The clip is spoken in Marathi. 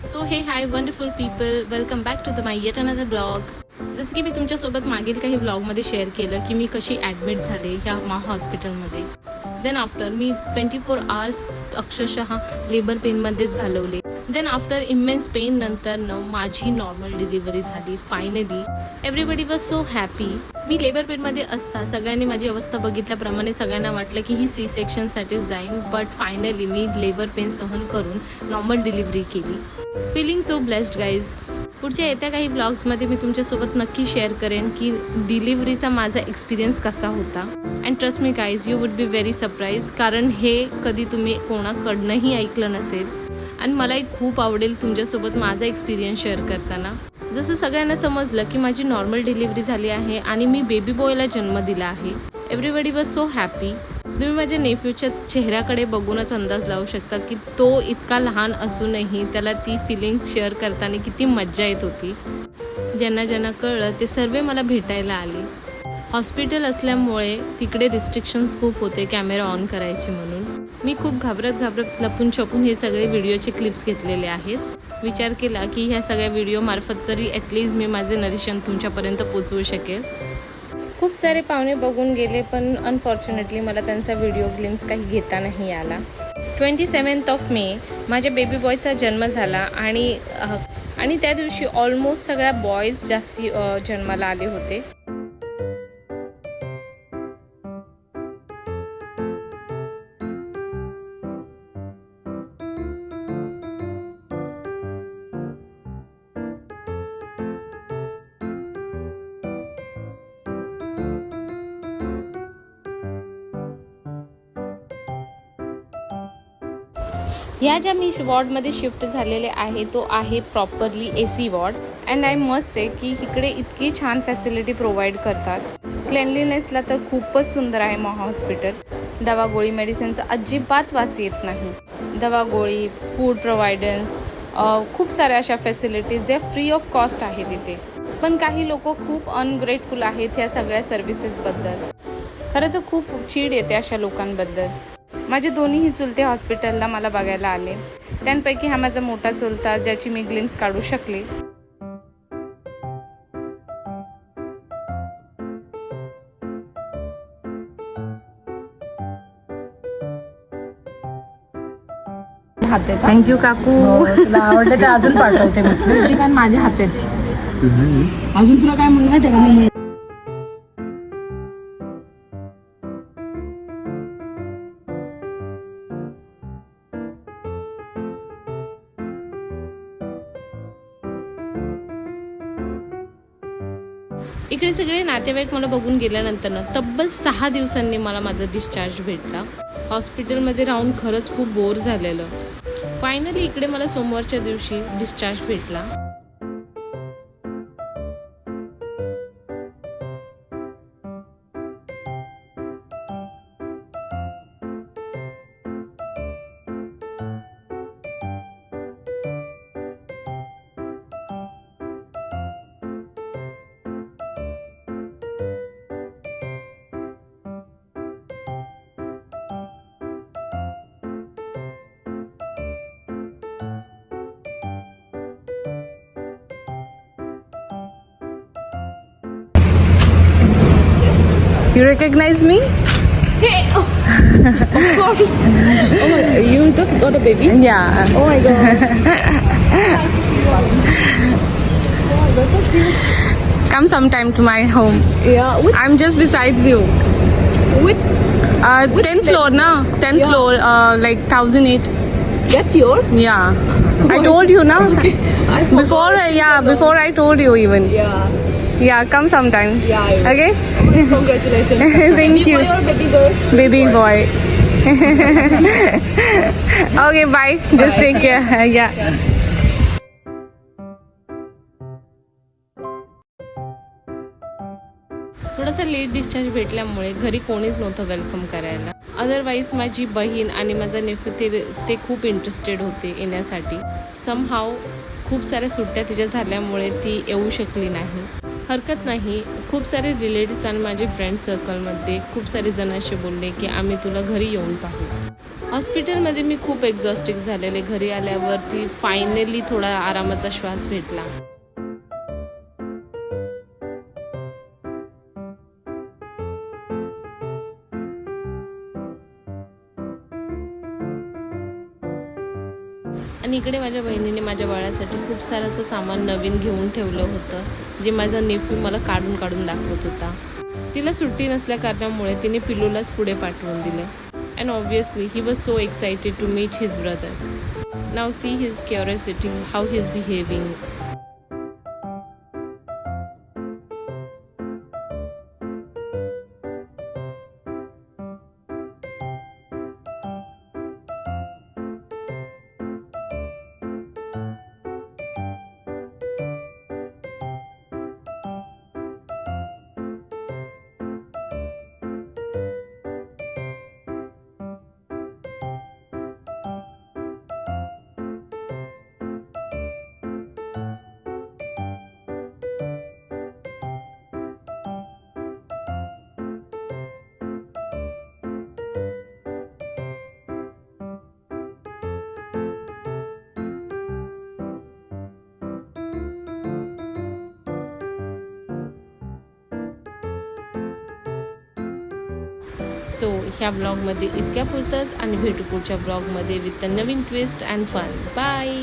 So hey hi wonderful people, welcome back to the my yet another blog. जसं की मी तुमच्यासोबत मागील काही ब्लॉगमध्ये शेअर केलं की मी कशी ॲडमिट झाले ह्या हॉस्पिटलमध्ये. देन आफ्टर मी 24 आवर्स अक्षरशः लेबर पेनमध्येच घालवले. देन आफ्टर इमेन्स पेन नंतर माझी नॉर्मल डिलिव्हरी झाली finally. Everybody was so happy. Me labour पेनमध्ये असता सगळ्यांनी माझी अवस्था बघितल्याप्रमाणे सगळ्यांना वाटलं की ही सी सेक्शनसाठी जाईन, but finally me labour pain सहन करून नॉर्मल डिलिव्हरी केली. Feeling so blessed guys. पुढच्या येत्या काही ब्लॉग्समध्ये मी तुमच्यासोबत नक्की शेअर करेन की डिलिव्हरीचा माझा एक्सपिरियन्स कसा होता. And trust me guys, you would be very surprise, कारण हे कधी तुम्ही कोणाकडनंही ऐकलं नसेल. आणि मलाही खूप आवडेल तुमच्यासोबत माझा एक्सपिरियन्स शेअर करताना. जसं सगळ्यांना समजलं की माझी नॉर्मल डिलिव्हरी झाली आहे आणि मी बेबी बॉयला जन्म दिला आहे. Everybody was so happy. तुम्ही माझ्या नेफ्यूच्या चेहऱ्याकडे बघूनच अंदाज लावू शकता की तो इतका लहान असूनही त्याला ती फिलिंग शेअर करताना किती मज्जा येत होती. ज्यांना ज्यांना कळलं ते सर्व मला भेटायला आले. हॉस्पिटल असल्यामुळे तिकडे रिस्ट्रिक्शन्स खूप होते कॅमेरा ऑन करायचे म्हणून. मी खूप घाबरत लपून छपून हे सगळे व्हिडिओचे क्लिप्स घेतलेले आहेत. विचार केला की ह्या सगळ्या व्हिडिओ मार्फत तरी ॲटलिस्ट मी माझे नरेशन तुमच्यापर्यंत पोचवू शकेल. खूप सारे पाहुणे बघून गेले, पण अनफॉर्च्युनेटली मला त्यांचा व्हिडिओ ग्लिम्स काही घेता नाही आला. 27 मे माझ्या बेबी बॉयचा जन्म झाला आणि त्या दिवशी ऑलमोस्ट सगळ्या बॉयज जास्ती जन्माला आले होते. ह्या ज्या मी वॉर्डमध्ये शिफ्ट झालेले आहे तो आहे properly AC ward. And I must say की इकडे इतकी छान फॅसिलिटी प्रोव्हाइड करतात. क्लेनलीनेसला तर खूपच सुंदर आहे हॉस्पिटल. दवा गोळी मेडिसिनचा अजिबात वास येत नाही. दवा गोळी, फूड प्रोव्हायडन्स, खूप साऱ्या अशा facilities they free of cost आहे तिथे. पण काही लोक खूप अनग्रेटफुल आहेत ह्या सगळ्या सर्व्हिसेसबद्दल. खरं तर खूप चीड येते अशा लोकांबद्दल. माझे दोन्हीही चुलते हॉस्पिटलला मला बघायला आले. त्यांपैकी हा माझा मोठा चुलता ज्याची मी ग्लिम्स काढू शकले. थँक्यू काकू. तुला आवडले तर अजून पाठवते मी. कारण माझ्या हात आहेत. अजून तुला काय म्हणणं माहिती का? मी इकडे सगळे नातेवाईक मला बघून गेल्यानंतर तब्बल 6 दिवसांनी मला माझा डिस्चार्ज भेटला. हॉस्पिटलमध्ये राहून खरंच खूप बोर झालेलं. फायनली इकडे मला सोमवारच्या दिवशी डिस्चार्ज भेटला. You recognize me? Hey, of course. Oh my God, you just got a baby? Yeah. Oh my God. That's so cute. Come sometime to my home. Yeah. I'm just besides you. Which 10th floor, na? 10th Yeah. floor, like 1008. that's yours? Yeah. I told you, na? Okay. I forgot. Before I told you even. Yeah. Yeah, come sometime. Yeah. I will. Okay? Congratulations. Thank you. Baby boy or baby girl? Baby boy. Okay, bye. Just take care. Yeah. थोडासा लेट डिस्चार्ज भेटल्यामुळे घरी कोणीच नव्हतं वेलकम करायला. अदरवाईज माझी बहीण आणि माझा नेफ्यू ते खूप इंटरेस्टेड होते येण्यासाठी. समहाव खूप साऱ्या सुट्ट्या तिच्या झाल्यामुळे ती येऊ शकली नाही. हरकत नाही, खूप सारे रिलेटिव्स आणि माझे फ्रेंड सर्कलमध्ये खूप सारे जण असे बोलले की आम्ही तुला घरी येऊन पाहू. हॉस्पिटलमध्ये मी खूप एक्झॉस्टिक झालेले. घरी आल्यावरती फायनली थोडा आरामाचा श्वास भेटला. आणि इकडे माझ्या बहिणीने माझ्या बाळासाठी खूप सारं असं सामान नवीन घेऊन ठेवलं होतं, जे माझा नेफ्यू मला काढून काढून दाखवत होता. तिला सुट्टी नसल्या कारणामुळे तिने पिलूलाच पुढे पाठवून दिलं. And obviously he was so excited to meet his brother. नाव see his curiosity, how he is behaving. So ह्या ब्लॉगमध्ये इतक्या पुरतंच आणि भेटू पुढच्या ब्लॉगमध्ये विथ अ नवीन ट्विस्ट अँड फन. बाय.